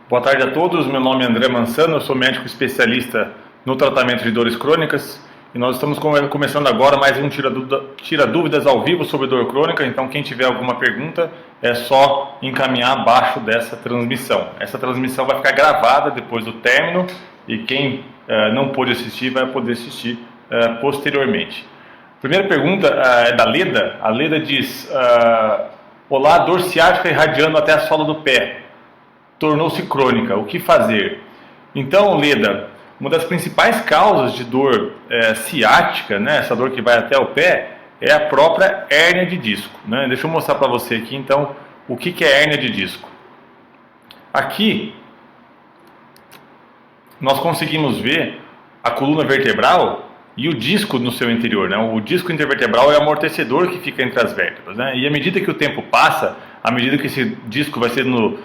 Boa tarde a todos, meu nome é André Mansano, eu sou médico especialista no tratamento de dores crônicas e nós estamos começando agora mais um Tira Dúvidas ao vivo sobre dor crônica. Então quem tiver alguma pergunta é só encaminhar abaixo dessa transmissão. Essa transmissão vai ficar gravada depois do término e quem não pôde assistir vai poder assistir posteriormente. Primeira pergunta é da Leda. A Leda diz: olá, dor ciática irradiando até a sola do pé. Tornou-se crônica, o que fazer? Então, Leda, uma das principais causas de dor ciática, né, essa dor que vai até o pé, é a própria hérnia de disco, né? Deixa eu mostrar para você aqui, então, o que é hérnia de disco. Aqui, nós conseguimos ver a coluna vertebral e o disco no seu interior, né? O disco intervertebral é o amortecedor que fica entre as vértebras, né? E à medida que o tempo passa, à medida que esse disco vai sendo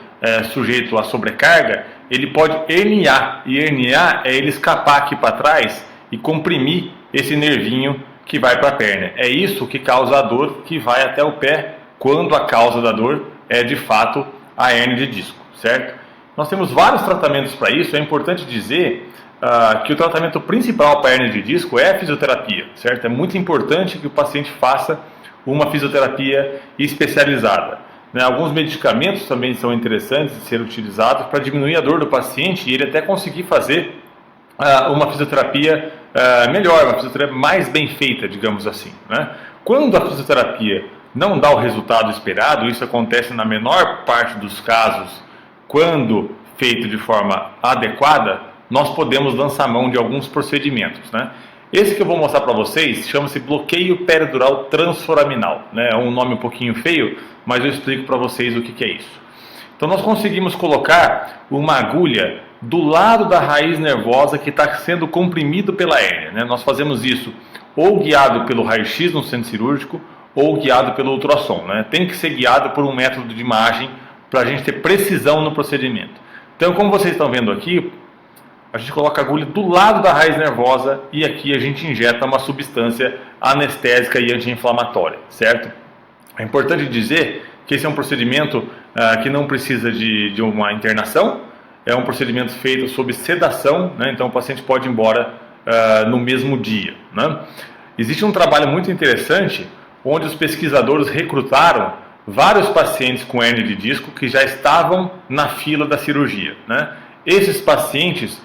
sujeito à sobrecarga, ele pode herniar, e herniar é ele escapar aqui para trás e comprimir esse nervinho que vai para a perna. É isso que causa a dor que vai até o pé, quando a causa da dor é de fato a hérnia de disco, certo? Nós temos vários tratamentos para isso. É importante dizer que o tratamento principal para a hérnia de disco é a fisioterapia, certo? É muito importante que o paciente faça uma fisioterapia especializada. Alguns medicamentos também são interessantes de ser utilizados para diminuir a dor do paciente e ele até conseguir fazer uma fisioterapia melhor, uma fisioterapia mais bem feita, digamos assim, né? Quando a fisioterapia não dá o resultado esperado, isso acontece na menor parte dos casos, quando feito de forma adequada, nós podemos lançar mão de alguns procedimentos, né? Esse que eu vou mostrar para vocês chama-se bloqueio peridural transforaminal, né? É um nome um pouquinho feio, mas eu explico para vocês o que é isso. Então nós conseguimos colocar uma agulha do lado da raiz nervosa que está sendo comprimido pela hérnia, né? Nós fazemos isso ou guiado pelo raio-x no centro cirúrgico ou guiado pelo ultrassom, né? Tem que ser guiado por um método de imagem para a gente ter precisão no procedimento. Então, como vocês estão vendo aqui, a gente coloca a agulha do lado da raiz nervosa e aqui a gente injeta uma substância anestésica e anti-inflamatória, certo? É importante dizer que esse é um procedimento que não precisa de uma internação, é um procedimento feito sob sedação, né? Então o paciente pode ir embora no mesmo dia, né? Existe um trabalho muito interessante onde os pesquisadores recrutaram vários pacientes com hérnia de disco que já estavam na fila da cirurgia, né? Esses pacientes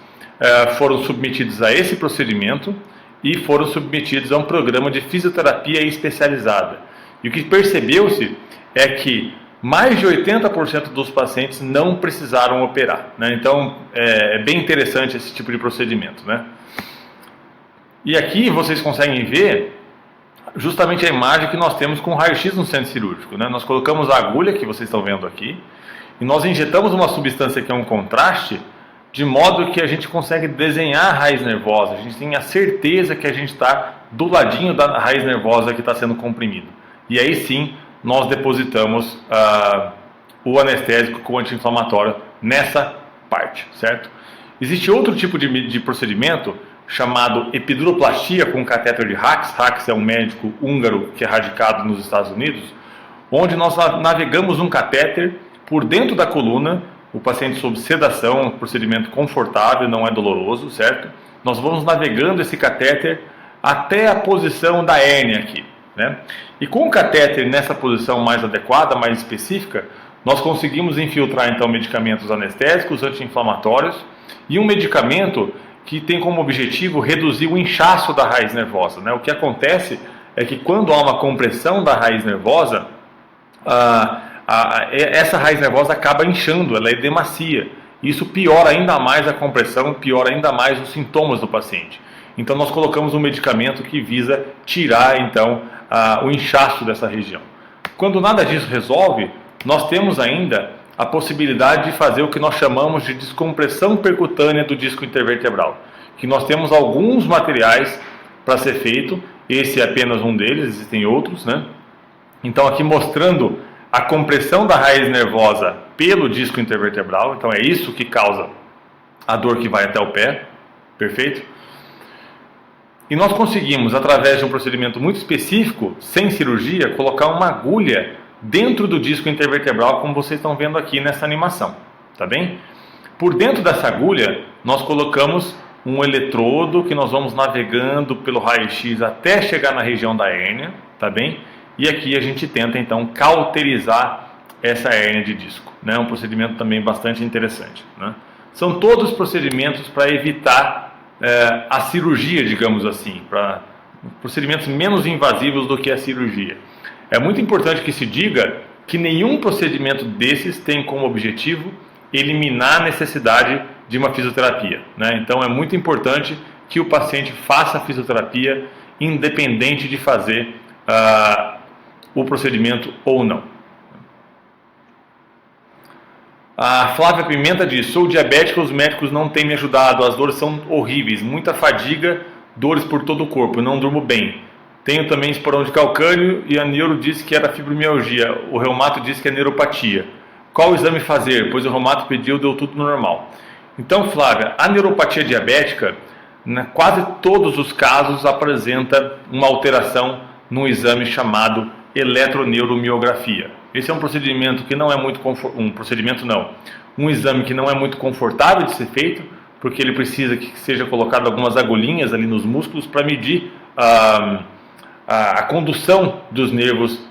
foram submetidos a esse procedimento e foram submetidos a um programa de fisioterapia especializada. E o que percebeu-se é que mais de 80% dos pacientes não precisaram operar, né? Então é bem interessante esse tipo de procedimento, né? E aqui vocês conseguem ver justamente a imagem que nós temos com o raio-x no centro cirúrgico, né? Nós colocamos a agulha que vocês estão vendo aqui e nós injetamos uma substância que é um contraste, de modo que a gente consegue desenhar a raiz nervosa, a gente tem a certeza que a gente está do ladinho da raiz nervosa que está sendo comprimido. E aí sim, nós depositamos o anestésico com o anti-inflamatório nessa parte, certo? Existe outro tipo de procedimento chamado epiduroplastia com catéter de Hux. Hux é um médico húngaro que é radicado nos Estados Unidos, onde nós navegamos um catéter por dentro da coluna, o paciente sob sedação, um procedimento confortável, não é doloroso, certo? Nós vamos navegando esse catéter até a posição da hérnia aqui, né? E com o catéter nessa posição mais adequada, mais específica, nós conseguimos infiltrar então medicamentos anestésicos, anti-inflamatórios e um medicamento que tem como objetivo reduzir o inchaço da raiz nervosa, né? O que acontece é que quando há uma compressão da raiz nervosa, essa raiz nervosa acaba inchando, ela edemacia. Isso piora ainda mais a compressão, piora ainda mais os sintomas do paciente. Então nós colocamos um medicamento que visa tirar então o inchaço dessa região. Quando nada disso resolve, nós temos ainda a possibilidade de fazer o que nós chamamos de descompressão percutânea do disco intervertebral, que nós temos alguns materiais para ser feito. Esse é apenas um deles, existem outros, né? Então aqui mostrando a compressão da raiz nervosa pelo disco intervertebral. Então é isso que causa a dor que vai até o pé, perfeito? E nós conseguimos, através de um procedimento muito específico, sem cirurgia, colocar uma agulha dentro do disco intervertebral, como vocês estão vendo aqui nessa animação, tá bem? Por dentro dessa agulha, nós colocamos um eletrodo que nós vamos navegando pelo raio-x até chegar na região da hérnia, tá bem? E aqui a gente tenta então cauterizar essa hérnia de disco, né? Um procedimento também bastante interessante, né? São todos procedimentos para evitar a cirurgia, digamos assim, para procedimentos menos invasivos do que a cirurgia. É muito importante que se diga que nenhum procedimento desses tem como objetivo eliminar a necessidade de uma fisioterapia, né? Então é muito importante que o paciente faça a fisioterapia independente de fazer o procedimento ou não. A Flávia Pimenta diz: sou diabética, os médicos não têm me ajudado, as dores são horríveis, muita fadiga, dores por todo o corpo, não durmo bem. Tenho também esporão de calcânio e a neuro disse que era fibromialgia, o reumato disse que é neuropatia. Qual exame fazer? Pois o reumato pediu, deu tudo normal. Então, Flávia, a neuropatia diabética, quase todos os casos apresenta uma alteração num exame chamado eletroneuromiografia. Esse é um procedimento que não é muito um exame que não é muito confortável de ser feito, porque ele precisa que seja colocado algumas agulhinhas ali nos músculos para medir a condução dos nervos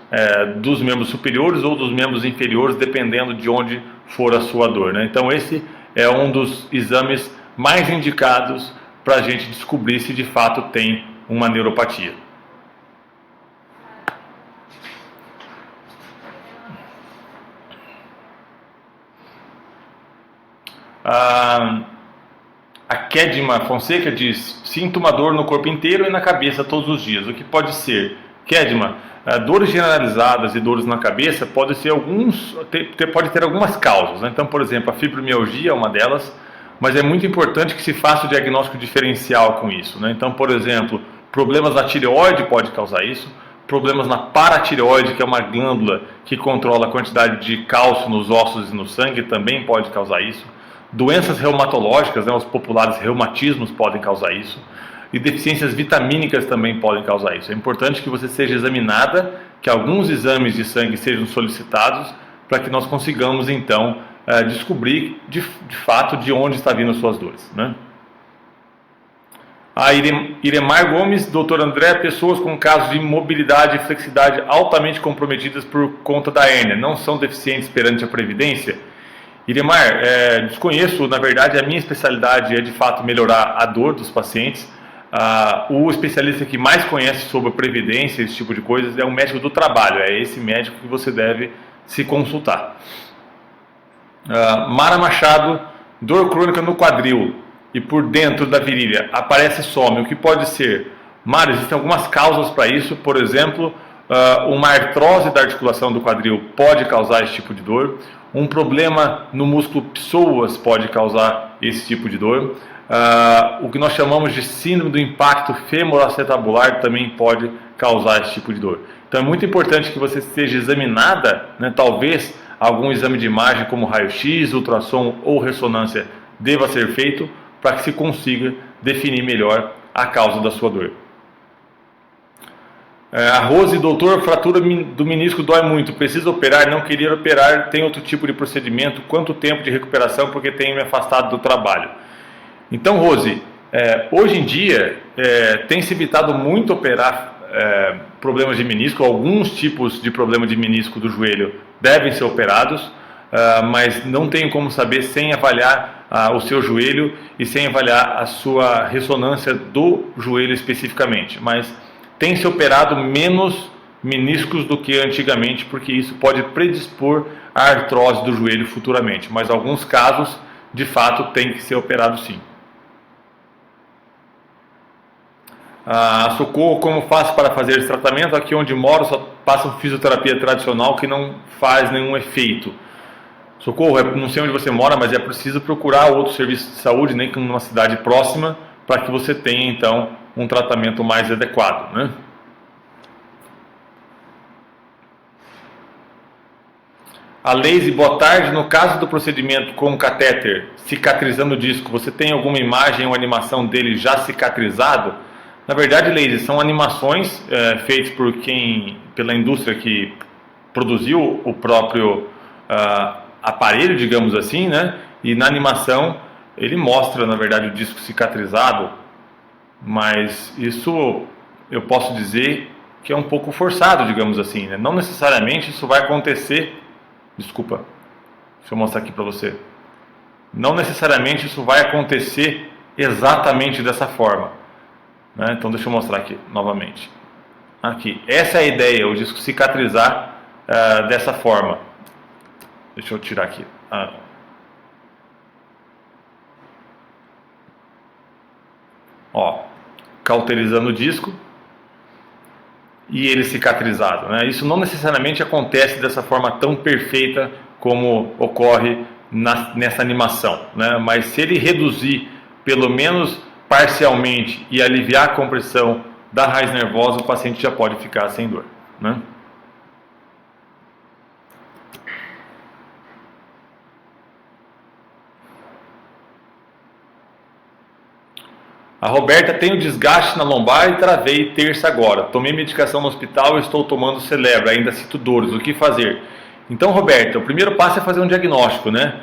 dos membros superiores ou dos membros inferiores, dependendo de onde for a sua dor, né? Então esse é um dos exames mais indicados para a gente descobrir se de fato tem uma neuropatia. A Kedma Fonseca diz: sinto uma dor no corpo inteiro e na cabeça todos os dias. O que pode ser? Kedma, dores generalizadas e dores na cabeça pode ter algumas causas, né? Então, por exemplo, a fibromialgia é uma delas, mas é muito importante que se faça o diagnóstico diferencial com isso, né? Então, por exemplo, problemas na tireoide pode causar isso, problemas na paratireoide, que é uma glândula que controla a quantidade de cálcio nos ossos e no sangue, também pode causar isso. Doenças reumatológicas, né, os populares reumatismos podem causar isso, e deficiências vitamínicas também podem causar isso. É importante que você seja examinada, que alguns exames de sangue sejam solicitados, para que nós consigamos então descobrir de fato de onde está vindo as suas dores, né? A Iremar Gomes: doutor André, pessoas com casos de mobilidade e flexibilidade altamente comprometidas por conta da hérnia não são deficientes perante a Previdência? Iremar, desconheço, na verdade a minha especialidade é de fato melhorar a dor dos pacientes. O especialista que mais conhece sobre a Previdência, esse tipo de coisas, é o médico do trabalho, é esse médico que você deve se consultar. Mara Machado: dor crônica no quadril e por dentro da virilha, aparece e some, o que pode ser? Mara, existem algumas causas para isso, por exemplo, uma artrose da articulação do quadril pode causar esse tipo de dor. Um problema no músculo psoas pode causar esse tipo de dor. O que nós chamamos de síndrome do impacto femoroacetabular também pode causar esse tipo de dor. Então é muito importante que você esteja examinada, né? Talvez algum exame de imagem como raio-x, ultrassom ou ressonância deva ser feito para que se consiga definir melhor a causa da sua dor. A Rose: doutor, fratura do menisco dói muito, preciso operar, não queria operar, tem outro tipo de procedimento, quanto tempo de recuperação porque tenho me afastado do trabalho? Então, Rose, hoje em dia tem se evitado muito operar problemas de menisco, alguns tipos de problema de menisco do joelho devem ser operados, mas não tenho como saber sem avaliar o seu joelho e sem avaliar a sua ressonância do joelho especificamente, mas tem se operado menos meniscos do que antigamente, porque isso pode predispor à artrose do joelho futuramente, mas alguns casos, de fato, tem que ser operado sim. Socorro: como faço para fazer esse tratamento? Aqui onde moro só passam fisioterapia tradicional que não faz nenhum efeito. Socorro, não sei onde você mora, mas é preciso procurar outro serviço de saúde, nem que numa cidade próxima, para que você tenha então um tratamento mais adequado, né? A Leise: boa tarde, no caso do procedimento com o catéter cicatrizando o disco, você tem alguma imagem ou animação dele já cicatrizado? Na verdade, Leise, são animações feitas pela indústria que produziu o próprio aparelho, digamos assim, né? E na animação ele mostra, na verdade, o disco cicatrizado, mas isso eu posso dizer que é um pouco forçado, digamos assim, né? Não necessariamente isso vai acontecer. Desculpa, deixa eu mostrar aqui para você. Não necessariamente isso vai acontecer exatamente dessa forma, né? Então deixa eu mostrar aqui novamente. Aqui, essa é a ideia, o disco cicatrizar dessa forma. Deixa eu tirar aqui. Ó, cauterizando o disco e ele cicatrizado, né? Isso não necessariamente acontece dessa forma tão perfeita como ocorre nessa animação, né? Mas se ele reduzir pelo menos parcialmente e aliviar a compressão da raiz nervosa, o paciente já pode ficar sem dor, né? A Roberta: tem o desgaste na lombar e travei terça agora. Tomei medicação no hospital e estou tomando Celebra, ainda sinto dores. O que fazer? Então, Roberta, o primeiro passo é fazer um diagnóstico, né?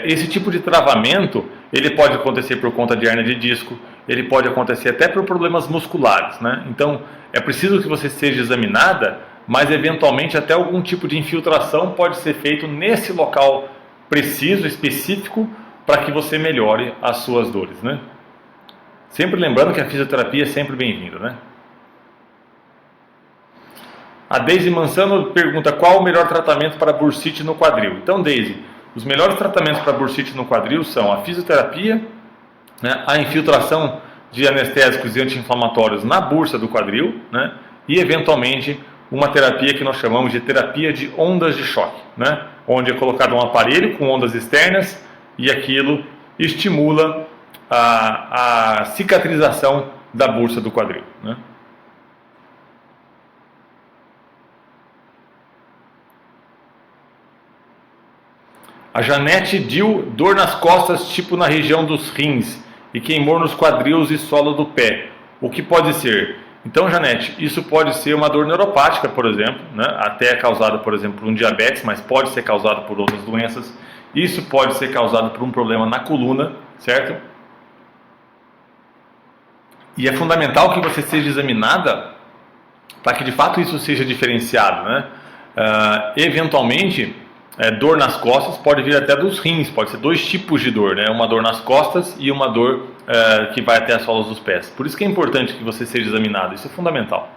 Esse tipo de travamento, ele pode acontecer por conta de hernia de disco, ele pode acontecer até por problemas musculares, né? Então, é preciso que você seja examinada, mas eventualmente até algum tipo de infiltração pode ser feito nesse local preciso, específico, para que você melhore as suas dores, né? Sempre lembrando que a fisioterapia é sempre bem-vinda, né? A Deise Mansano pergunta: qual o melhor tratamento para bursite no quadril? Então, Deise, os melhores tratamentos para bursite no quadril são a fisioterapia, né, a infiltração de anestésicos e anti-inflamatórios na bursa do quadril, né, e eventualmente uma terapia que nós chamamos de terapia de ondas de choque, né, onde é colocado um aparelho com ondas externas e aquilo estimula a cicatrização da bursa do quadril, né? A Janete Dil: dor nas costas, tipo na região dos rins, e queimou nos quadris e solo do pé. O que pode ser? Então, Janete, isso pode ser uma dor neuropática, por exemplo, né? Até causada, por exemplo, por um diabetes, mas pode ser causada por outras doenças. Isso pode ser causado por um problema na coluna, certo? E é fundamental que você seja examinada para que de fato isso seja diferenciado, né? Eventualmente, dor nas costas pode vir até dos rins, pode ser dois tipos de dor, né? Uma dor nas costas e uma dor que vai até as solas dos pés. Por isso que é importante que você seja examinado, isso é fundamental.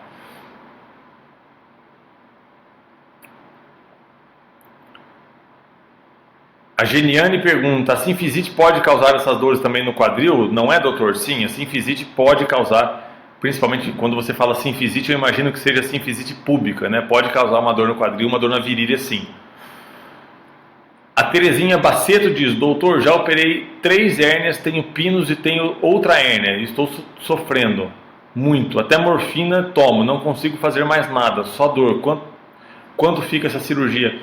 A Geniane pergunta: a sinfisite pode causar essas dores também no quadril? Não é, doutor? Sim, a sinfisite pode causar, principalmente quando você fala sinfisite, eu imagino que seja sinfisite púbica, né? Pode causar uma dor no quadril, uma dor na virilha, sim. A Terezinha Baceto diz: doutor, já operei 3 hérnias, tenho pinos e tenho outra hérnia, estou sofrendo muito, até morfina tomo, não consigo fazer mais nada, só dor. Quanto fica essa cirurgia?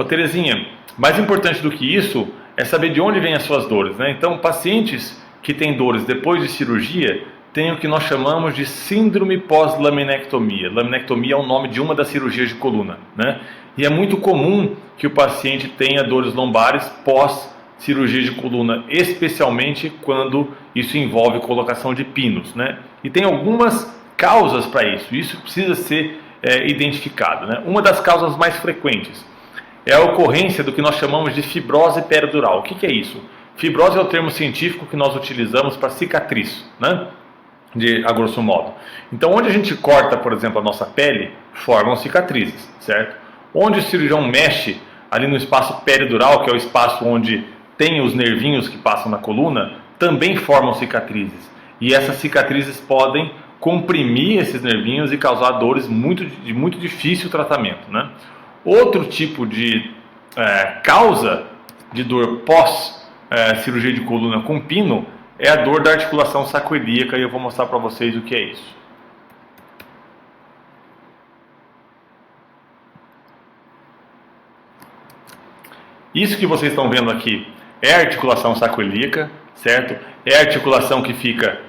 Terezinha, mais importante do que isso é saber de onde vêm as suas dores, né? Então, pacientes que têm dores depois de cirurgia têm o que nós chamamos de síndrome pós-laminectomia. Laminectomia é o nome de uma das cirurgias de coluna, né? E é muito comum que o paciente tenha dores lombares pós-cirurgia de coluna, especialmente quando isso envolve colocação de pinos, né? E tem algumas causas para isso. Isso precisa ser identificado, né? Uma das causas mais frequentes é a ocorrência do que nós chamamos de fibrose peridural. O que é isso? Fibrose é o termo científico que nós utilizamos para cicatriz, né? A grosso modo. Então, onde a gente corta, por exemplo, a nossa pele, formam cicatrizes, certo? Onde o cirurgião mexe ali no espaço peridural, que é o espaço onde tem os nervinhos que passam na coluna, também formam cicatrizes. E essas cicatrizes podem comprimir esses nervinhos e causar dores de muito difícil tratamento, né? Outro tipo de causa de dor pós cirurgia de coluna com pino é a dor da articulação sacroiliaca, e eu vou mostrar para vocês o que é isso. Isso que vocês estão vendo aqui é a articulação sacroiliaca, certo? É a articulação que fica,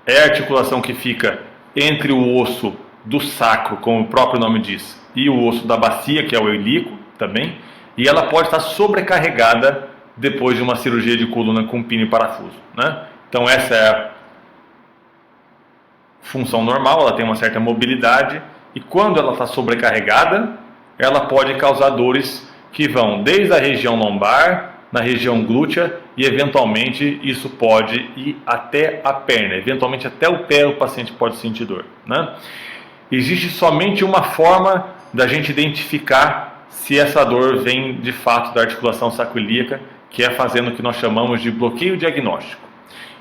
é a articulação que fica entre o osso do sacro, como o próprio nome diz, e o osso da bacia, que é o ilíaco também. e ela pode estar sobrecarregada depois de uma cirurgia de coluna com pino e parafuso, né? Então essa é a função normal, ela tem uma certa mobilidade, e quando ela está sobrecarregada, ela pode causar dores que vão desde a região lombar, na região glútea, e eventualmente isso pode ir até a perna, eventualmente até o pé o paciente pode sentir dor, né? Existe somente uma forma da gente identificar se essa dor vem de fato da articulação sacroiliaca, que é fazendo o que nós chamamos de bloqueio diagnóstico.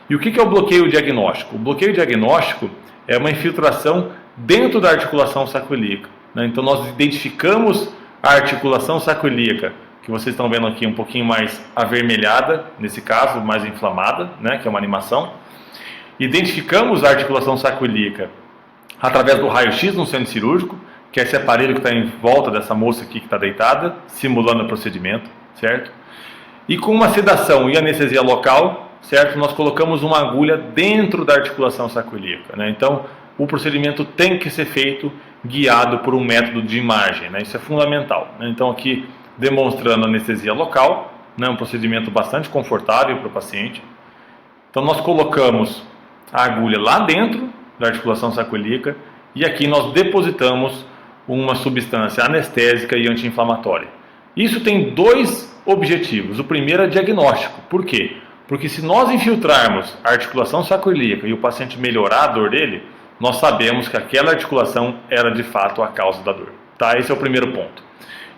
E o que é o bloqueio diagnóstico? O bloqueio diagnóstico é uma infiltração dentro da articulação sacroiliaca, né? Então nós identificamos a articulação sacroiliaca, que vocês estão vendo aqui um pouquinho mais avermelhada, nesse caso mais inflamada, né? Que é uma animação. Identificamos a articulação sacroiliaca através do raio-x no centro cirúrgico, que é esse aparelho que está em volta dessa moça aqui que está deitada, simulando o procedimento, certo? E com uma sedação e anestesia local, certo? Nós colocamos uma agulha dentro da articulação sacroiliaca, né? Então, o procedimento tem que ser feito guiado por um método de imagem, né? Isso é fundamental, né? Então, aqui demonstrando anestesia local, né? Um procedimento bastante confortável para o paciente. Então, nós colocamos a agulha lá dentro da articulação sacroiliaca e aqui nós depositamos uma substância anestésica e anti-inflamatória. Isso tem dois objetivos. O primeiro é diagnóstico. Por quê? Porque se nós infiltrarmos a articulação sacroiliaca e o paciente melhorar a dor dele, nós sabemos que aquela articulação era de fato a causa da dor. Tá? Esse é o primeiro ponto.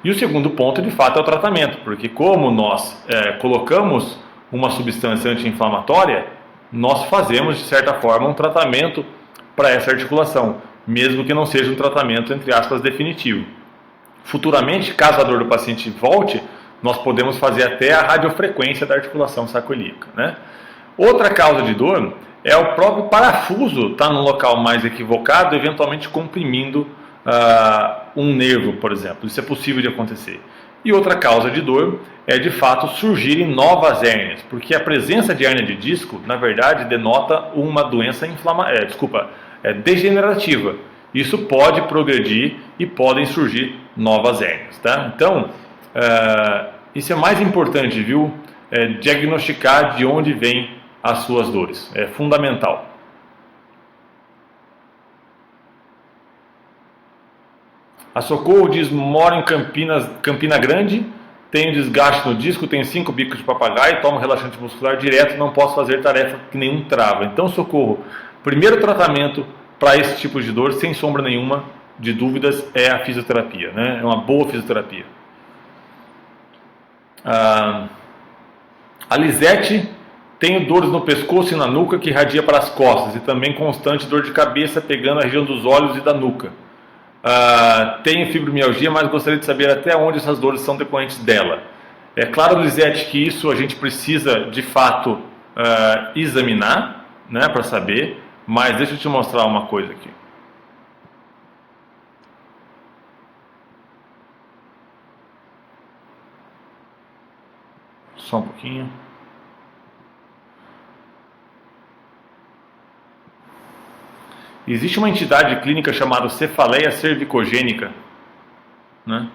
E o segundo ponto, de fato, é o tratamento. Porque como nós colocamos uma substância anti-inflamatória, nós fazemos, de certa forma, um tratamento para essa articulação, mesmo que não seja um tratamento, entre aspas, definitivo. Futuramente, caso a dor do paciente volte, nós podemos fazer até a radiofrequência da articulação sacroiliaca, né? Outra causa de dor é o próprio parafuso estar no local mais equivocado, eventualmente comprimindo um nervo, por exemplo. Isso é possível de acontecer. E outra causa de dor é, de fato, surgirem novas hérnias, porque a presença de hérnia de disco, na verdade, denota uma doença degenerativa. Isso pode progredir e podem surgir novas hérnias, tá? Então, isso é mais importante, viu? Diagnosticar de onde vêm as suas dores. É fundamental. A Socorro diz: moro em Campina Grande, tenho desgaste no disco, tenho 5 bicos de papagaio, tomo relaxante muscular direto, não posso fazer tarefa que nenhum trava. Então, Socorro, primeiro tratamento para esse tipo de dor, sem sombra nenhuma de dúvidas, é a fisioterapia, né? É uma boa fisioterapia. A Lisete: tenho dores no pescoço e na nuca que irradia para as costas e também constante dor de cabeça pegando a região dos olhos e da nuca. Tenho fibromialgia, mas gostaria de saber até onde essas dores são decorrentes dela. É claro, Lisete, que isso a gente precisa de fato examinar, né, para saber, mas deixa eu te mostrar uma coisa aqui. Só um pouquinho. Existe uma entidade clínica chamada cefaleia cervicogênica, né?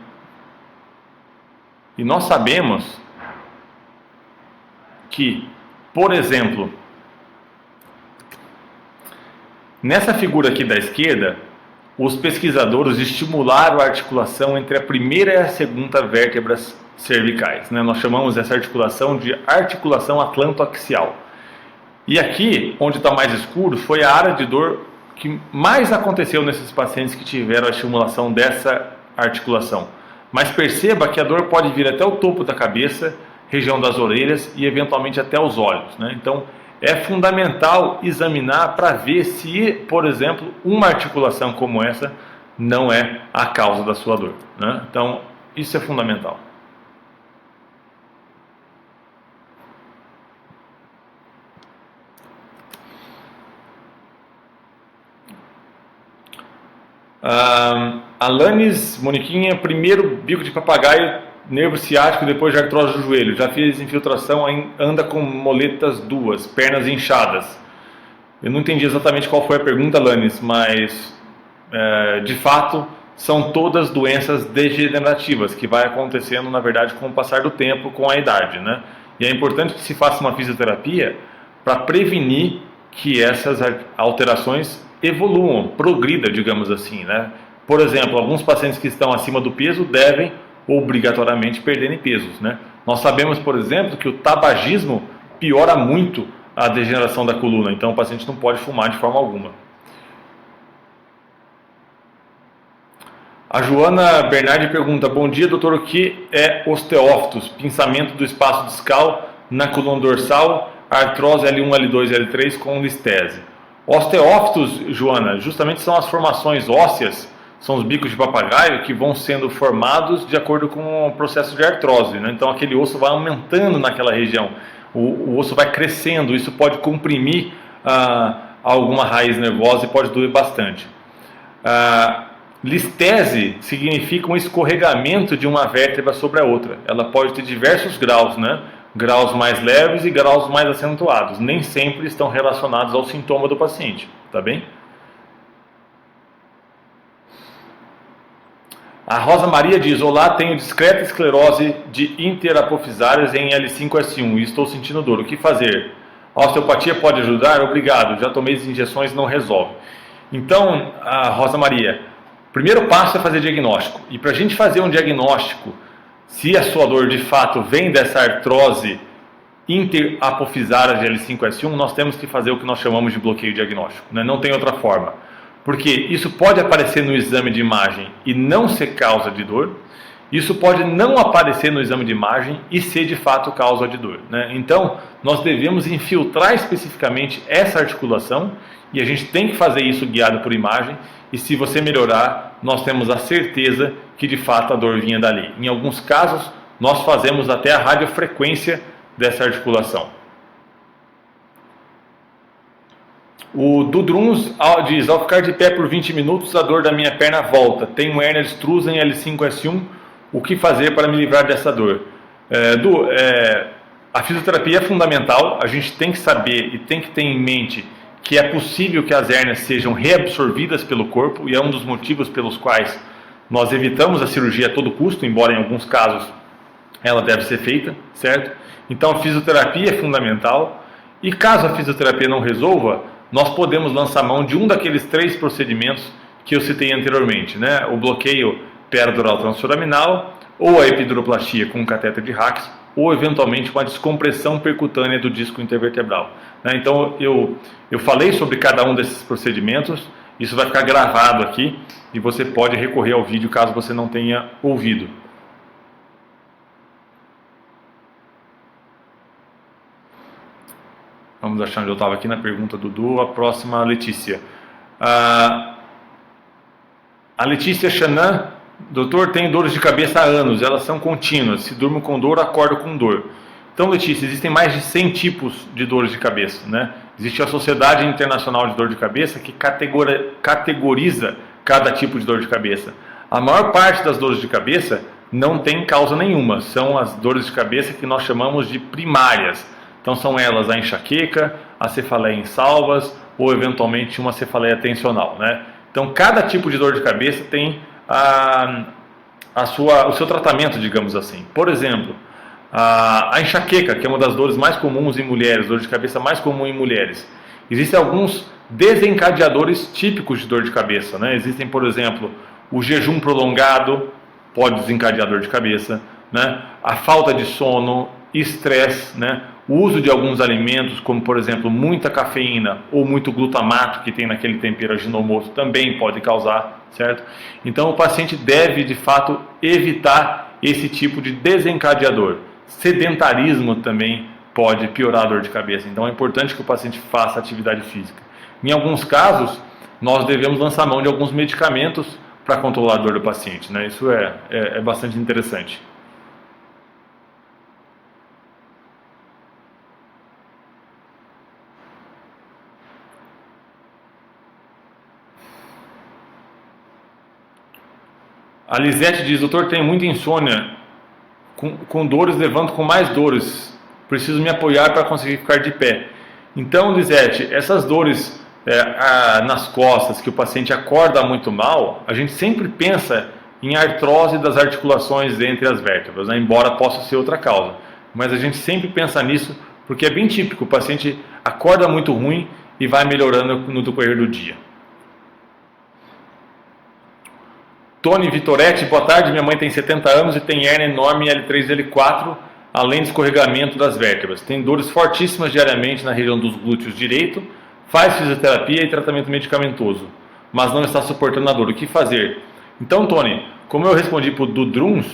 E nós sabemos que, por exemplo, nessa figura aqui da esquerda, os pesquisadores estimularam a articulação entre a primeira e a segunda vértebras cervicais, né? Nós chamamos essa articulação de articulação atlantoaxial. E aqui, onde está mais escuro, foi a área de dor que mais aconteceu nesses pacientes que tiveram a estimulação dessa articulação. Mas perceba que a dor pode vir até o topo da cabeça, região das orelhas e eventualmente até os olhos, né? Então é fundamental examinar para ver se, por exemplo, uma articulação como essa não é a causa da sua dor, né? Então isso é fundamental. Alanis Moniquinha: primeiro bico de papagaio, nervo ciático, depois de artrose do joelho. Já fiz infiltração, anda com moletas duas, pernas inchadas. Eu não entendi exatamente qual foi a pergunta, Alanis, mas de fato são todas doenças degenerativas, que vai acontecendo, na verdade, com o passar do tempo, com a idade, né? E é importante que se faça uma fisioterapia para prevenir que essas alterações evoluam, progridam, digamos assim, né? Por exemplo, alguns pacientes que estão acima do peso devem obrigatoriamente perderem pesos, né? Nós sabemos, por exemplo, que o tabagismo piora muito a degeneração da coluna, então o paciente não pode fumar de forma alguma. A Joana Bernardi pergunta: bom dia, doutor, o que é osteófitos? Pinçamento do espaço discal na coluna dorsal, artrose L1, L2, L3 com listese. Osteófitos, Joana, justamente são as formações ósseas, são os bicos de papagaio que vão sendo formados de acordo com o processo de artrose, né? Então aquele osso vai aumentando naquela região, o osso vai crescendo, isso pode comprimir alguma raiz nervosa e pode doer bastante. Listese significa um escorregamento de uma vértebra sobre a outra. Ela pode ter diversos graus, né? Graus mais leves e graus mais acentuados. Nem sempre estão relacionados ao sintoma do paciente, tá bem? A Rosa Maria diz: olá, tenho discreta esclerose de interapofisárias em L5-S1 e estou sentindo dor. O que fazer? A osteopatia pode ajudar? Obrigado, já tomei as injeções, não resolve. Então, a Rosa Maria, o primeiro passo é fazer diagnóstico. E para a gente fazer um diagnóstico, se a sua dor de fato vem dessa artrose interapofisária de L5-S1, nós temos que fazer o que nós chamamos de bloqueio diagnóstico, né? Não tem outra forma. Porque isso pode aparecer no exame de imagem e não ser causa de dor. Isso pode não aparecer no exame de imagem e ser de fato causa de dor, né? Então, nós devemos infiltrar especificamente essa articulação e a gente tem que fazer isso guiado por imagem. E se você melhorar, nós temos a certeza que de fato a dor vinha dali. Em alguns casos, nós fazemos até a radiofrequência dessa articulação. O Dudruns diz: ao ficar de pé por 20 minutos, a dor da minha perna volta. Tenho hérnia de extrusa em L5-S1. O que fazer para me livrar dessa dor? A fisioterapia é fundamental. A gente tem que saber e tem que ter em mente que é possível que as hérnias sejam reabsorvidas pelo corpo, e é um dos motivos pelos quais nós evitamos a cirurgia a todo custo, embora em alguns casos ela deve ser feita, certo? Então a fisioterapia é fundamental, e caso a fisioterapia não resolva, nós podemos lançar mão de um daqueles 3 procedimentos que eu citei anteriormente, né? O bloqueio peridural transforaminal, ou a epiduroplastia com catéter de Rax, ou eventualmente uma descompressão percutânea do disco intervertebral, né? Então eu falei sobre cada um desses procedimentos, isso vai ficar gravado aqui e você pode recorrer ao vídeo caso você não tenha ouvido. Vamos achar onde eu estava aqui na pergunta do Dudu. A próxima, a Letícia. A Letícia Chanan: doutor, tenho dores de cabeça há anos, elas são contínuas, se durmo com dor, acordo com dor. Então, Letícia, existem mais de 100 tipos de dores de cabeça, né? Existe a Sociedade Internacional de Dor de Cabeça que categoriza cada tipo de dor de cabeça. A maior parte das dores de cabeça não tem causa nenhuma, são as dores de cabeça que nós chamamos de primárias. Então são elas a enxaqueca, a cefaleia em salvas ou eventualmente uma cefaleia tensional, né? Então cada tipo de dor de cabeça tem o seu tratamento, digamos assim. Por exemplo, a enxaqueca, que é uma das dores mais comuns em mulheres, dor de cabeça mais comum em mulheres. Existem alguns desencadeadores típicos de dor de cabeça, né? Existem, por exemplo, o jejum prolongado pode desencadear dor de cabeça, né? A falta de sono, estresse, né? O uso de alguns alimentos, como por exemplo muita cafeína ou muito glutamato que tem naquele tempero aginomoto, também pode causar, certo? Então o paciente deve de fato evitar esse tipo de desencadeador. Sedentarismo também pode piorar a dor de cabeça, então é importante que o paciente faça atividade física. Em alguns casos, nós devemos lançar mão de alguns medicamentos para controlar a dor do paciente, né? Isso é bastante interessante. A Lisete diz: doutor, tenho muita insônia, com dores, levanto com mais dores, preciso me apoiar para conseguir ficar de pé. Então, Lisete, essas dores nas costas, que o paciente acorda muito mal, a gente sempre pensa em artrose das articulações entre as vértebras, né? Embora possa ser outra causa. Mas a gente sempre pensa nisso porque é bem típico, o paciente acorda muito ruim e vai melhorando no decorrer do dia. Tony Vitoretti, boa tarde, minha mãe tem 70 anos e tem hérnia enorme em L3 e L4, além de escorregamento das vértebras. Tem dores fortíssimas diariamente na região dos glúteos direito, faz fisioterapia e tratamento medicamentoso, mas não está suportando a dor. O que fazer? Então, Tony, como eu respondi para o Dudruns,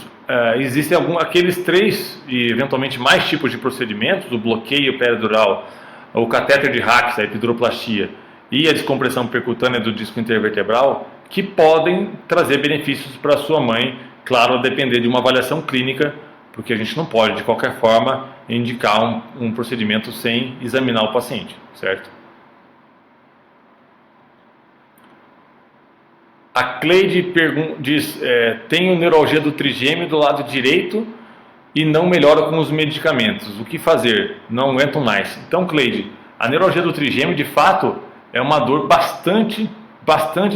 existem aqueles 3 e eventualmente mais tipos de procedimentos: o bloqueio peridural, o catéter de Rax, a epiduroplastia e a descompressão percutânea do disco intervertebral, que podem trazer benefícios para a sua mãe, claro, a depender de uma avaliação clínica, porque a gente não pode, de qualquer forma, indicar um procedimento sem examinar o paciente, certo? A Cleide diz, tenho neuralgia do trigêmeo do lado direito e não melhora com os medicamentos. O que fazer? Não aguento mais. Então, Cleide, a neuralgia do trigêmeo, de fato, é uma dor bastante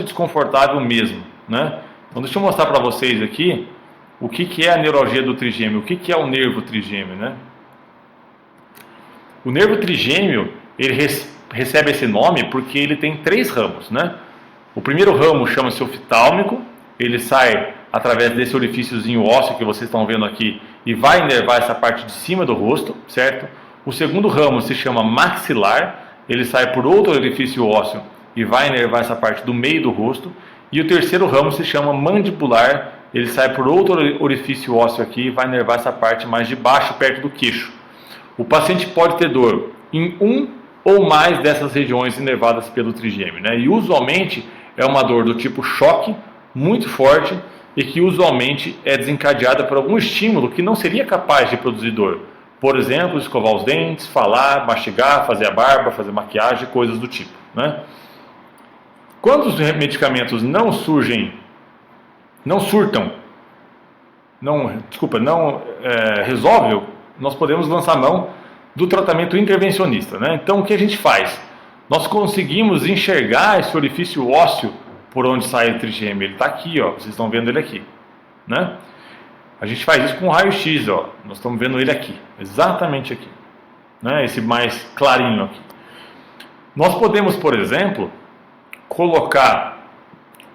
desconfortável mesmo, né? Então, deixa eu mostrar para vocês aqui o que é a neuralgia do trigêmeo, o que é o nervo trigêmeo, né? O nervo trigêmeo, ele recebe esse nome porque ele tem 3 ramos, né? O primeiro ramo chama-se oftálmico, ele sai através desse orifíciozinho ósseo que vocês estão vendo aqui e vai inervar essa parte de cima do rosto, certo? O segundo ramo se chama maxilar, ele sai por outro orifício ósseo e vai inervar essa parte do meio do rosto. E o terceiro ramo se chama mandibular, ele sai por outro orifício ósseo aqui e vai inervar essa parte mais de baixo, perto do queixo. O paciente pode ter dor em um ou mais dessas regiões inervadas pelo trigêmeo, né? E usualmente é uma dor do tipo choque, muito forte, e que usualmente é desencadeada por algum estímulo que não seria capaz de produzir dor. Por exemplo, escovar os dentes, falar, mastigar, fazer a barba, fazer maquiagem, coisas do tipo, né? Quando os medicamentos não resolvem, nós podemos lançar mão do tratamento intervencionista, né? Então, o que a gente faz? Nós conseguimos enxergar esse orifício ósseo por onde sai o trigêmeo. Ele está aqui, ó, vocês estão vendo ele aqui, né? A gente faz isso com raio-x, ó. Nós estamos vendo ele aqui, exatamente aqui, né? Esse mais clarinho aqui. Nós podemos, por exemplo, colocar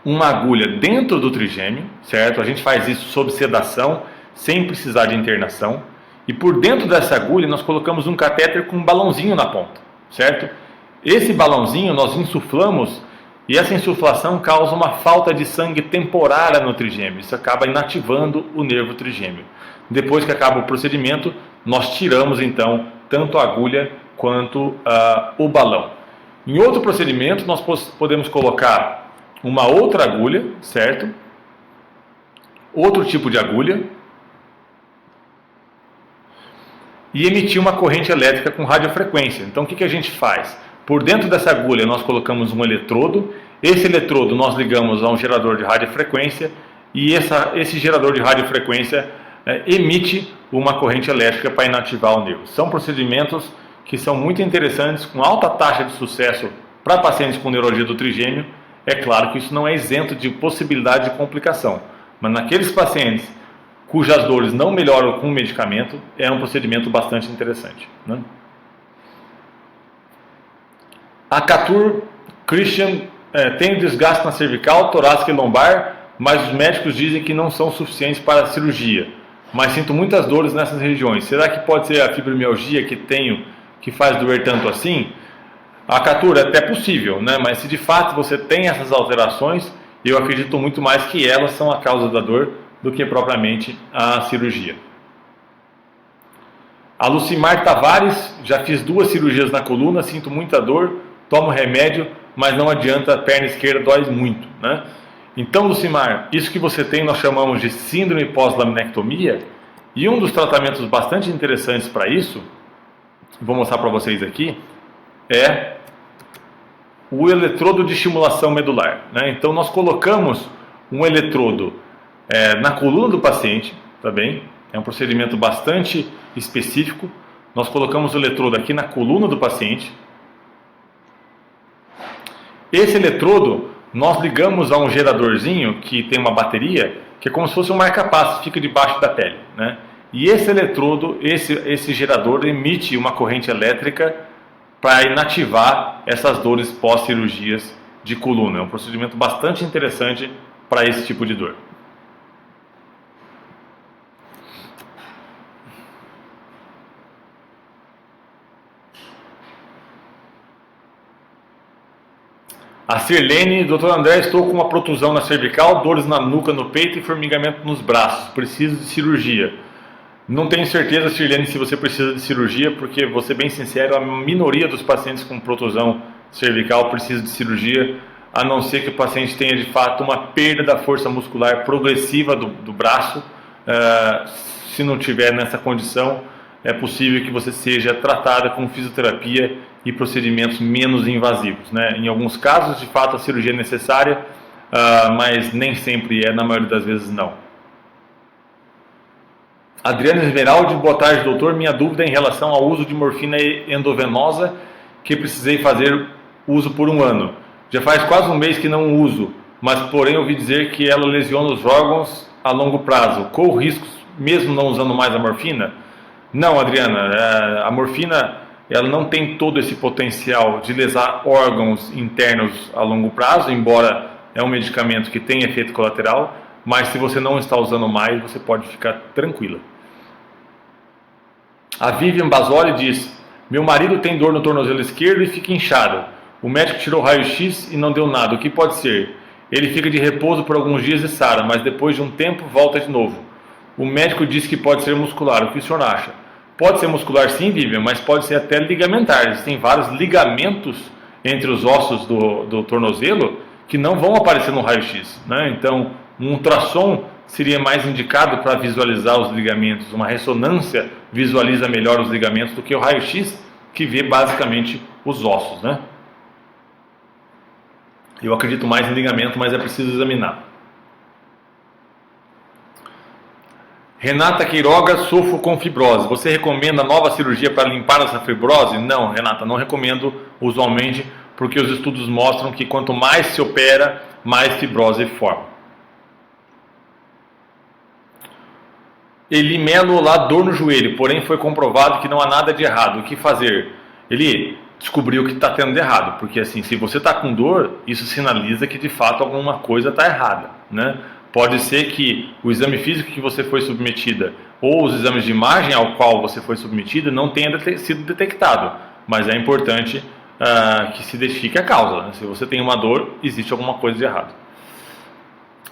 uma agulha dentro do trigêmeo, certo? A gente faz isso sob sedação, sem precisar de internação. E por dentro dessa agulha nós colocamos um catéter com um balãozinho na ponta, certo? Esse balãozinho nós insuflamos e essa insuflação causa uma falta de sangue temporária no trigêmeo. Isso acaba inativando o nervo trigêmeo. Depois que acaba o procedimento, nós tiramos então tanto a agulha quanto o balão. Em outro procedimento, nós podemos colocar uma outra agulha, certo? Outro tipo de agulha. E emitir uma corrente elétrica com radiofrequência. Então, o que a gente faz? Por dentro dessa agulha, nós colocamos um eletrodo. Esse eletrodo nós ligamos a um gerador de radiofrequência. E esse gerador de radiofrequência emite uma corrente elétrica para inativar o nervo. São procedimentos que são muito interessantes, com alta taxa de sucesso para pacientes com neuralgia do trigêmeo. É claro que isso não é isento de possibilidade de complicação, mas naqueles pacientes cujas dores não melhoram com o medicamento, é um procedimento bastante interessante, né? A Catur Christian tem desgaste na cervical, torácica e lombar, mas os médicos dizem que não são suficientes para a cirurgia, mas sinto muitas dores nessas regiões. Será que pode ser a fibromialgia que tenho que faz doer tanto assim? A Catur, é até possível, né? Mas se de fato você tem essas alterações, eu acredito muito mais que elas são a causa da dor do que propriamente a cirurgia. A Lucimar Tavares, já fiz 2 cirurgias na coluna, sinto muita dor, tomo remédio, mas não adianta, a perna esquerda dói muito, né? Então, Lucimar, isso que você tem nós chamamos de síndrome pós-laminectomia, e um dos tratamentos bastante interessantes para isso, vou mostrar para vocês aqui, é o eletrodo de estimulação medular, né? Então, nós colocamos um eletrodo na coluna do paciente, tá bem? É um procedimento bastante específico. Nós colocamos o eletrodo aqui na coluna do paciente. Esse eletrodo, nós ligamos a um geradorzinho que tem uma bateria, que é como se fosse um marca-passo, fica debaixo da pele, né? E esse eletrodo, esse gerador emite uma corrente elétrica para inativar essas dores pós-cirurgias de coluna. É um procedimento bastante interessante para esse tipo de dor. A Sirlene, doutor André, estou com uma protusão na cervical, dores na nuca, no peito e formigamento nos braços. Preciso de cirurgia. Não tenho certeza, Sirlene, se você precisa de cirurgia, porque, vou ser bem sincero, a minoria dos pacientes com protusão cervical precisa de cirurgia, a não ser que o paciente tenha de fato uma perda da força muscular progressiva do braço. Se não tiver nessa condição, é possível que você seja tratada com fisioterapia e procedimentos menos invasivos, né? Em alguns casos, de fato, a cirurgia é necessária, mas nem sempre é, na maioria das vezes não. Adriana Esmeraldi, boa tarde, doutor. Minha dúvida é em relação ao uso de morfina endovenosa, que precisei fazer uso por 1 ano. Já faz quase 1 mês que não uso, mas porém ouvi dizer que ela lesiona os órgãos a longo prazo. Corro riscos mesmo não usando mais a morfina? Não, Adriana, a morfina ela não tem todo esse potencial de lesar órgãos internos a longo prazo, embora é um medicamento que tem efeito colateral, mas se você não está usando mais, você pode ficar tranquila. A Vivian Basoli diz: meu marido tem dor no tornozelo esquerdo e fica inchado. O médico tirou raio-x e não deu nada. O que pode ser? Ele fica de repouso por alguns dias e sara, mas depois de um tempo volta de novo. O médico disse que pode ser muscular. O que o senhor acha? Pode ser muscular sim, Vivian, mas pode ser até ligamentar. Existem vários ligamentos entre os ossos do tornozelo que não vão aparecer no raio-x, né? Então, um ultrassom seria mais indicado para visualizar os ligamentos. Uma ressonância visualiza melhor os ligamentos do que o raio-x, que vê basicamente os ossos, né? Eu acredito mais em ligamento, mas é preciso examinar. Renata Queiroga, sofro com fibrose. Você recomenda nova cirurgia para limpar essa fibrose? Não, Renata, não recomendo usualmente, porque os estudos mostram que quanto mais se opera, mais fibrose forma. Eli Melo, lá, dor no joelho, porém foi comprovado que não há nada de errado. O que fazer? Eli, descobriu o que está tendo de errado, porque assim, se você está com dor, isso sinaliza que de fato alguma coisa está errada, né? Pode ser que o exame físico que você foi submetida ou os exames de imagem ao qual você foi submetida não tenha sido detectado, mas é importante que se identifique a causa, né? Se você tem uma dor, existe alguma coisa de errado.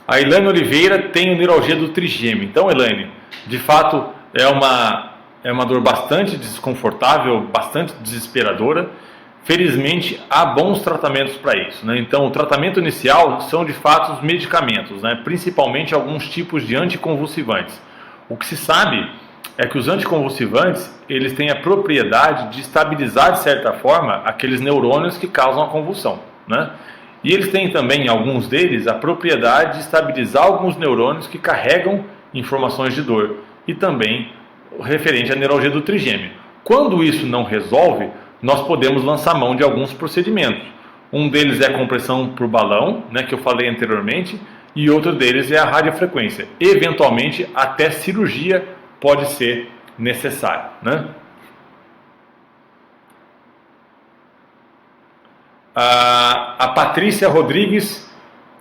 A Elaine Oliveira tem neuralgia do trigêmeo. Então, Elaine, de fato é uma dor bastante desconfortável, bastante desesperadora. Felizmente, há bons tratamentos para isso, né? Então, o tratamento inicial são de fato os medicamentos, né? Principalmente alguns tipos de anticonvulsivantes. O que se sabe é que os anticonvulsivantes eles têm a propriedade de estabilizar, de certa forma, aqueles neurônios que causam a convulsão, né? E eles têm também, alguns deles, a propriedade de estabilizar alguns neurônios que carregam informações de dor e também referente à neuralgia do trigêmeo. Quando isso não resolve, nós podemos lançar mão de alguns procedimentos. Um deles é a compressão por balão, né, que eu falei anteriormente, e outro deles é a radiofrequência. Eventualmente, até cirurgia pode ser necessária, né? A Patrícia Rodrigues: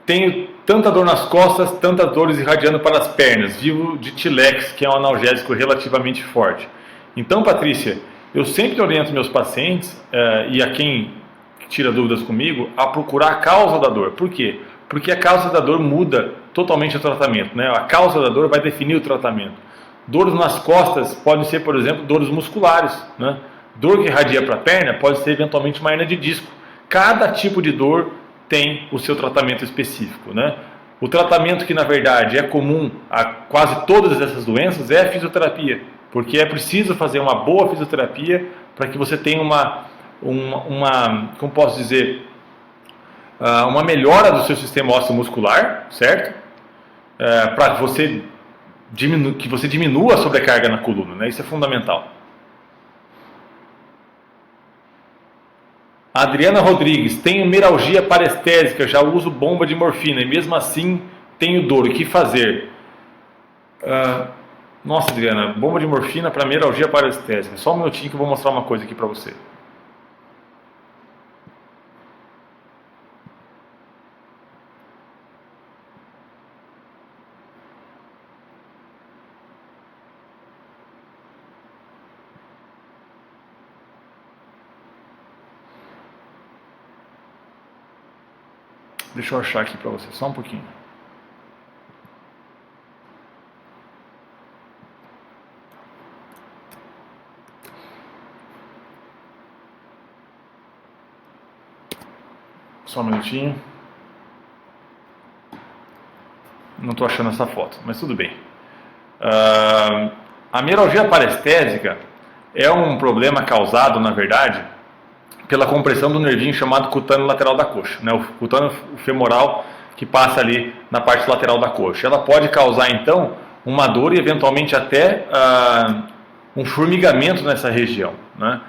tenho tanta dor nas costas, tantas dores irradiando para as pernas, vivo de Tilex, que é um analgésico relativamente forte. Então, Patrícia, eu sempre oriento meus pacientes e a quem tira dúvidas comigo a procurar a causa da dor. Por quê? Porque a causa da dor muda totalmente o tratamento, né? A causa da dor vai definir o tratamento. Dores nas costas podem ser, por exemplo, dores musculares, né? Dor que irradia para a perna pode ser eventualmente uma hernia de disco. Cada tipo de dor tem o seu tratamento específico, né? O tratamento que na verdade é comum a quase todas essas doenças é a fisioterapia, porque é preciso fazer uma boa fisioterapia para que você tenha como posso dizer, uma melhora do seu sistema ósseo muscular, certo? Para que você diminua a sobrecarga na coluna, né? Isso é fundamental. Adriana Rodrigues, tenho meralgia parestésica, já uso bomba de morfina e mesmo assim tenho dor, o que fazer? Nossa, Adriana, bomba de morfina para meralgia parestésica. Só um minutinho que eu vou mostrar uma coisa aqui para você. Deixa eu achar aqui para você, só um pouquinho. Só um minutinho. Não estou achando essa foto, mas tudo bem. A meralgia parestésica é um problema causado, na verdade, pela compressão do nervinho chamado cutâneo lateral da coxa, né? O cutâneo femoral que passa ali na parte lateral da coxa. Ela pode causar, então, uma dor e, eventualmente, até um formigamento nessa região, né?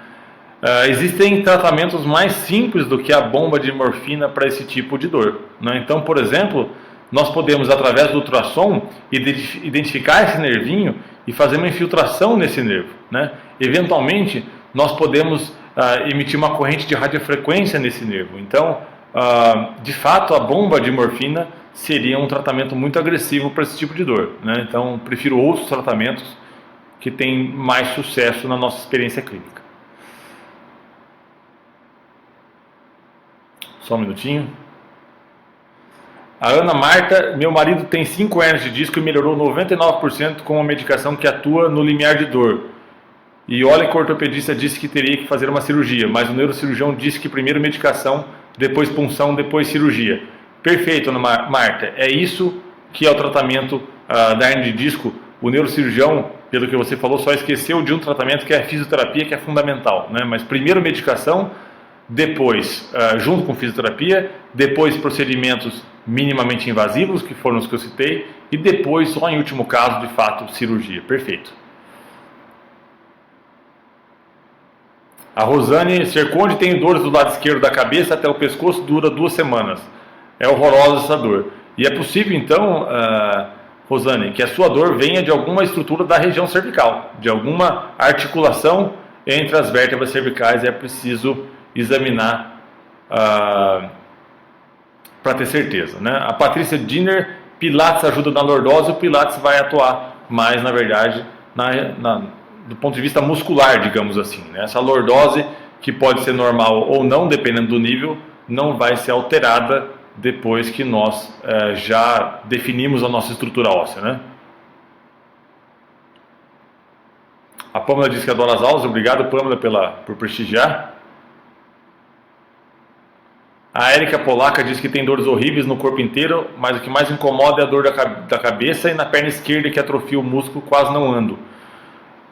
Existem tratamentos mais simples do que a bomba de morfina para esse tipo de dor, né? Então, por exemplo, nós podemos, através do ultrassom, identificar esse nervinho e fazer uma infiltração nesse nervo, né? Eventualmente, nós podemos emitir uma corrente de radiofrequência nesse nervo. Então, de fato, a bomba de morfina seria um tratamento muito agressivo para esse tipo de dor, né? Então, prefiro outros tratamentos que têm mais sucesso na nossa experiência clínica. Só um minutinho. A Ana Marta, meu marido tem 5 hernias de disco e melhorou 99% com uma medicação que atua no limiar de dor. E olha que o ortopedista disse que teria que fazer uma cirurgia, mas o neurocirurgião disse que primeiro medicação, depois punção, depois cirurgia. Perfeito, Ana Marta. É isso que é o tratamento da hernia de disco. O neurocirurgião, pelo que você falou, só esqueceu de um tratamento que é a fisioterapia, que é fundamental, né? Mas primeiro medicação, depois, junto com fisioterapia, depois procedimentos minimamente invasivos, que foram os que eu citei, e depois, só em último caso, de fato, cirurgia. Perfeito. A Rosane Cerconde tem dores do lado esquerdo da cabeça até o pescoço, dura 2 semanas. É horrorosa essa dor. E é possível, então, Rosane, que a sua dor venha de alguma estrutura da região cervical, de alguma articulação entre as vértebras cervicais. É preciso examinar para ter certeza, né? A Patrícia Diner, Pilates ajuda na lordose. O Pilates vai atuar mais, na verdade, do ponto de vista muscular, digamos assim, né? Essa lordose, que pode ser normal ou não, dependendo do nível, não vai ser alterada depois que nós já definimos a nossa estrutura óssea, né? A Pâmela diz que adora as aulas. Obrigado, Pâmela, por prestigiar. A Érica Polaca diz que tem dores horríveis no corpo inteiro, mas o que mais incomoda é a dor da cabeça e na perna esquerda, que atrofia o músculo, quase não ando.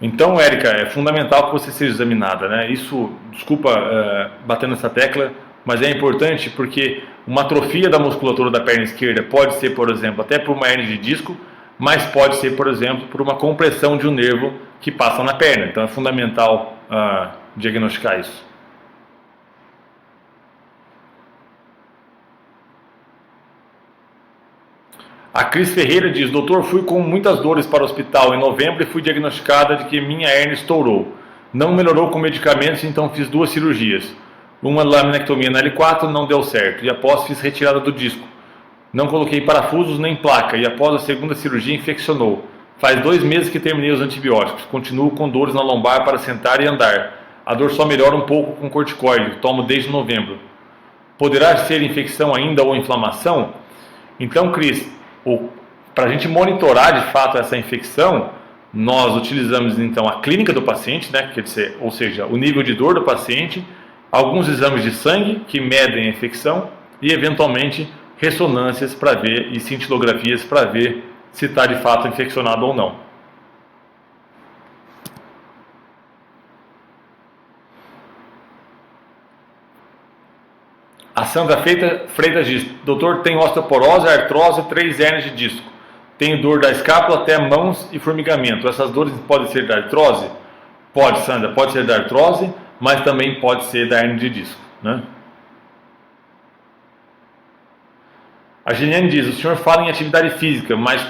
Então, Érica, é fundamental que você seja examinada, né? Isso, desculpa bater nessa tecla, mas é importante porque uma atrofia da musculatura da perna esquerda pode ser, por exemplo, até por uma hernia de disco, mas pode ser, por exemplo, por uma compressão de um nervo que passa na perna. Então é fundamental diagnosticar isso. A Cris Ferreira diz: doutor, fui com muitas dores para o hospital em novembro e fui diagnosticada de que minha hérnia estourou. Não melhorou com medicamentos, então fiz 2 cirurgias. Uma laminectomia na L4 não deu certo e após fiz retirada do disco. Não coloquei parafusos nem placa e após a segunda cirurgia infeccionou. Faz 2 meses que terminei os antibióticos. Continuo com dores na lombar para sentar e andar. A dor só melhora um pouco com corticoide, tomo desde novembro. Poderá ser infecção ainda ou inflamação? Então, Cris, para a gente monitorar de fato essa infecção, nós utilizamos então a clínica do paciente, né, quer dizer, ou seja, o nível de dor do paciente, alguns exames de sangue que medem a infecção e eventualmente ressonâncias para ver e cintilografias para ver se está de fato infeccionado ou não. A Sandra Freitas diz: doutor, tem osteoporose, artrose, 3 hérnias de disco. Tenho dor da escápula até mãos e formigamento. Essas dores podem ser da artrose? Pode, Sandra, pode ser da artrose, mas também pode ser da hérnia de disco. né? A Giliane diz, o senhor fala em atividade física, mas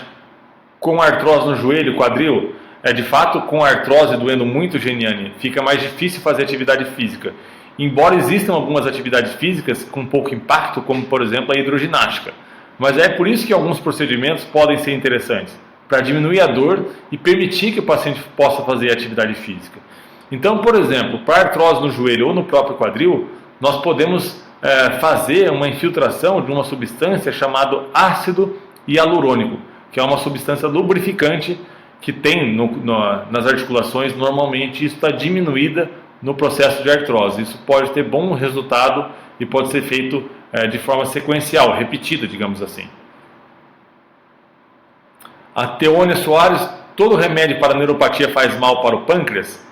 com artrose no joelho, quadril, de fato, com artrose doendo muito, Giliane, fica mais difícil fazer atividade física. Embora existam algumas atividades físicas com pouco impacto, como por exemplo a hidroginástica. Mas é por isso que alguns procedimentos podem ser interessantes, para diminuir a dor e permitir que o paciente possa fazer atividade física. Então, por exemplo, para artrose no joelho ou no próprio quadril, nós podemos fazer uma infiltração de uma substância chamada ácido hialurônico, que é uma substância lubrificante que tem nas articulações. Normalmente isso está diminuída no processo de artrose. Isso pode ter bom resultado e pode ser feito de forma sequencial, repetida, digamos assim. A Teônia Soares, todo remédio para neuropatia faz mal para o pâncreas?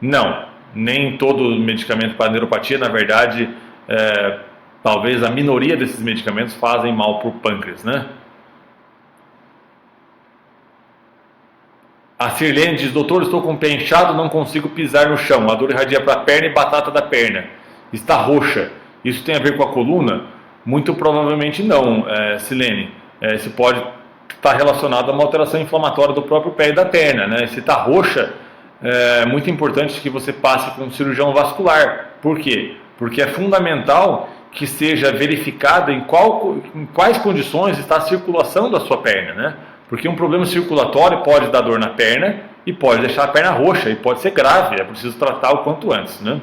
Não, nem todo medicamento para neuropatia, na verdade, talvez a minoria desses medicamentos fazem mal para o pâncreas, né? A Sirlene diz, doutor, estou com o pé inchado, não consigo pisar no chão, a dor irradia para a perna e batata da perna, está roxa, isso tem a ver com a coluna? Muito provavelmente não, Sirlene, isso pode estar relacionado a uma alteração inflamatória do próprio pé e da perna, né? Se está roxa, é muito importante que você passe com um cirurgião vascular. Por quê? Porque é fundamental que seja verificada em quais condições está a circulação da sua perna, né? Porque um problema circulatório pode dar dor na perna e pode deixar a perna roxa, e pode ser grave, é preciso tratar o quanto antes, né?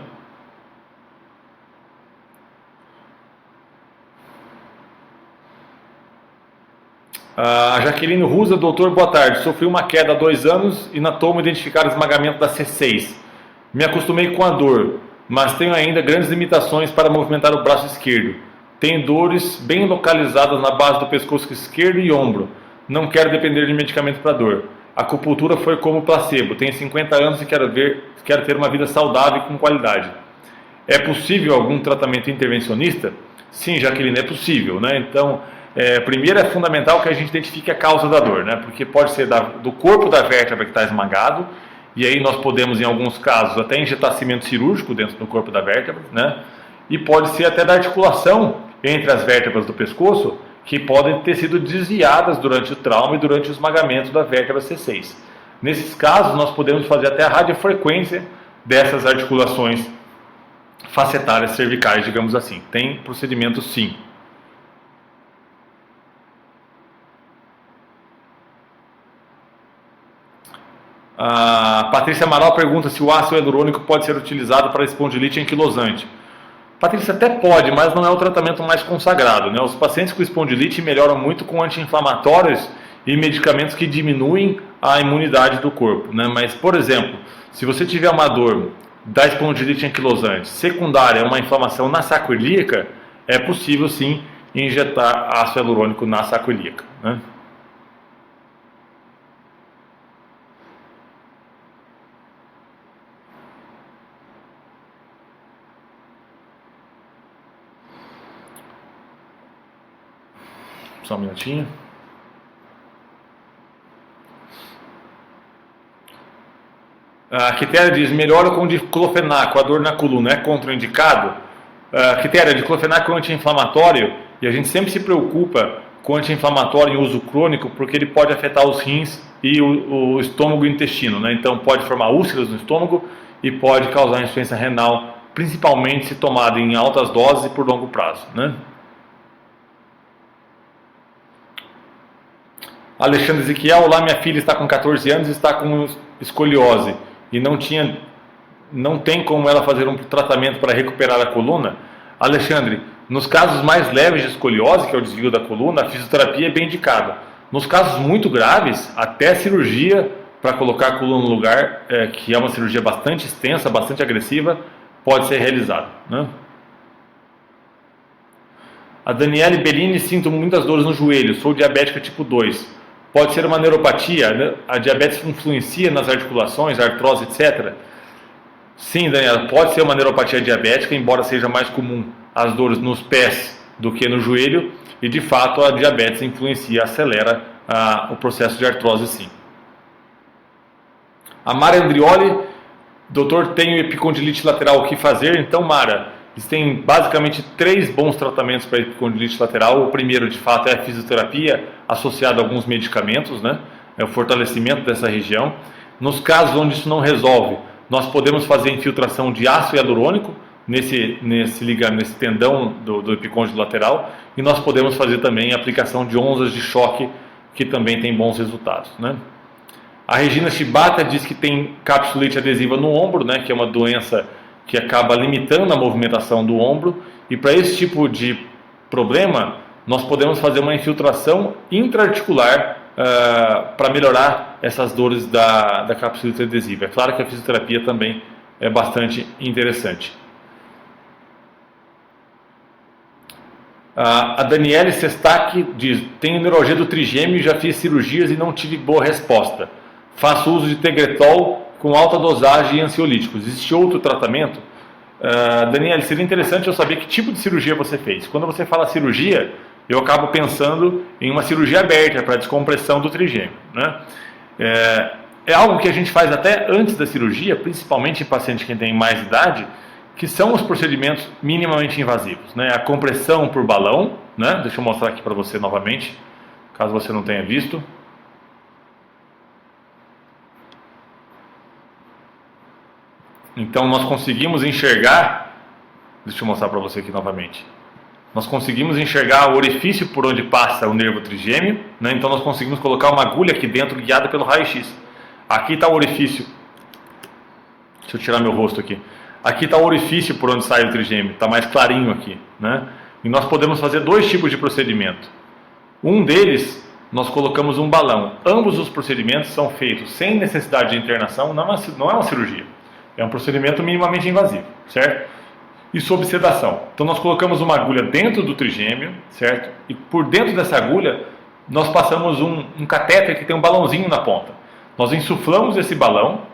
A Jaqueline Rusa, doutor, boa tarde. Sofri uma queda há 2 anos e na toma identificaram esmagamento da C6. Me acostumei com a dor, mas tenho ainda grandes limitações para movimentar o braço esquerdo. Tenho dores bem localizadas na base do pescoço esquerdo e ombro. Não quero depender de medicamento para dor. A acupuntura foi como placebo. Tenho 50 anos e quero ter uma vida saudável e com qualidade. É possível algum tratamento intervencionista? Sim, Jaqueline, é possível, né? Então, primeiro é fundamental que a gente identifique a causa da dor, né? Porque pode ser do corpo da vértebra que está esmagado, e aí nós podemos, em alguns casos, até injetar cimento cirúrgico dentro do corpo da vértebra, né? E pode ser até da articulação entre as vértebras do pescoço, que podem ter sido desviadas durante o trauma e durante o esmagamento da vértebra C6. Nesses casos, nós podemos fazer até a radiofrequência dessas articulações facetárias cervicais, digamos assim. Tem procedimento sim. A Patrícia Amaral pergunta se o ácido hialurônico pode ser utilizado para espondilite anquilosante. Patrícia, até pode, mas não é o tratamento mais consagrado, né? Os pacientes com espondilite melhoram muito com anti-inflamatórios e medicamentos que diminuem a imunidade do corpo, né? Mas, por exemplo, se você tiver uma dor da espondilite anquilosante secundária a uma inflamação na saco ilíaca, é possível sim injetar ácido hialurônico na saco ilíaca, né? Só um minutinho. A Quitéria diz, melhora com diclofenaco, a dor na coluna é contraindicado? Quitéria, diclofenaco é um anti-inflamatório e a gente sempre se preocupa com anti-inflamatório em uso crônico porque ele pode afetar os rins e o estômago e o intestino, né? Então pode formar úlceras no estômago e pode causar insuficiência renal, principalmente se tomado em altas doses e por longo prazo, né? Alexandre Ezequiel, olá, minha filha está com 14 anos e está com escoliose e não tem como ela fazer um tratamento para recuperar a coluna. Alexandre, nos casos mais leves de escoliose, que é o desvio da coluna, a fisioterapia é bem indicada. Nos casos muito graves, até cirurgia para colocar a coluna no lugar, que é uma cirurgia bastante extensa, bastante agressiva, pode ser realizada, né? A Daniele Bellini, sinto muitas dores no joelho, sou diabética tipo 2. Pode ser uma neuropatia, né? A diabetes influencia nas articulações, artrose, etc. Sim, Daniela, pode ser uma neuropatia diabética, embora seja mais comum as dores nos pés do que no joelho, e de fato a diabetes influencia, acelera o processo de artrose, sim. A Mara Andrioli, doutor, tenho epicondilite lateral, o que fazer? Então, Mara, Existem basicamente 3 bons tratamentos para epicondilite lateral. O primeiro, de fato, é a fisioterapia associada a alguns medicamentos, né? É o fortalecimento dessa região. Nos casos onde isso não resolve, nós podemos fazer infiltração de ácido hialurônico nesse tendão do epicôndilo lateral, e nós podemos fazer também a aplicação de ondas de choque, que também tem bons resultados, né? A Regina Shibata diz que tem capsulite adesiva no ombro, né, que é uma doença que acaba limitando a movimentação do ombro, e para esse tipo de problema nós podemos fazer uma infiltração intraarticular para melhorar essas dores da capsulite adesiva. É claro que a fisioterapia também é bastante interessante. A Daniele Sestac diz: tenho neuralgia do trigêmeo e já fiz cirurgias e não tive boa resposta. Faço uso de Tegretol com alta dosagem e ansiolíticos. Existe outro tratamento? Daniele, seria interessante eu saber que tipo de cirurgia você fez. Quando você fala cirurgia, eu acabo pensando em uma cirurgia aberta para descompressão do trigêmeo, né? É algo que a gente faz até antes da cirurgia, principalmente em pacientes que têm mais idade, que são os procedimentos minimamente invasivos, né? A compressão por balão, né? Deixa eu mostrar aqui para você novamente, caso você não tenha visto. Então nós conseguimos enxergar, deixa eu mostrar para você aqui novamente. Nós conseguimos enxergar o orifício por onde passa o nervo trigêmeo, né? Então nós conseguimos colocar uma agulha aqui dentro guiada pelo raio-x. Aqui está o orifício. Deixa eu tirar meu rosto aqui. Aqui está o orifício por onde sai o trigêmeo, está mais clarinho aqui, né? E nós podemos fazer 2 tipos de procedimento. Um deles, nós colocamos um balão. Ambos os procedimentos são feitos sem necessidade de internação, não é uma cirurgia. É um procedimento minimamente invasivo, certo? E sob sedação. Então nós colocamos uma agulha dentro do trigêmeo, certo? E por dentro dessa agulha, nós passamos um catéter que tem um balãozinho na ponta. Nós insuflamos esse balão,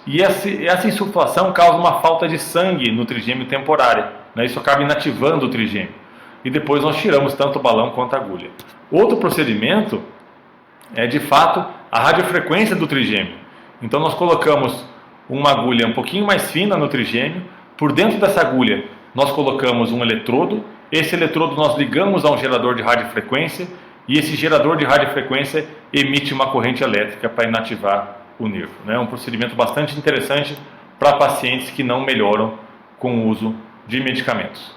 e essa insuflação causa uma falta de sangue no trigêmeo temporária, né? Isso acaba inativando o trigêmeo. E depois nós tiramos tanto o balão quanto a agulha. Outro procedimento é, de fato, a radiofrequência do trigêmeo. Então nós colocamos uma agulha um pouquinho mais fina no trigêmeo. Por dentro dessa agulha nós colocamos um eletrodo. Esse eletrodo nós ligamos a um gerador de radiofrequência, e esse gerador de radiofrequência emite uma corrente elétrica para inativar o nervo, né? Um procedimento bastante interessante para pacientes que não melhoram com o uso de medicamentos.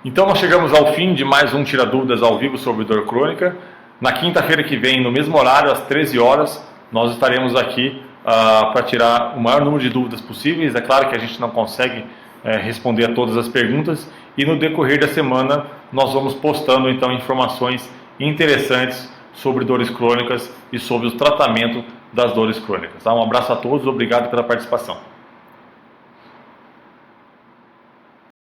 Então nós chegamos ao fim de mais um Tira Dúvidas ao vivo sobre dor crônica. Na quinta-feira que vem, no mesmo horário, às 13 horas, nós estaremos aqui para tirar o maior número de dúvidas possíveis. É claro que a gente não consegue responder a todas as perguntas, e no decorrer da semana nós vamos postando então informações interessantes sobre dores crônicas e sobre o tratamento das dores crônicas. Um abraço a todos, obrigado pela participação.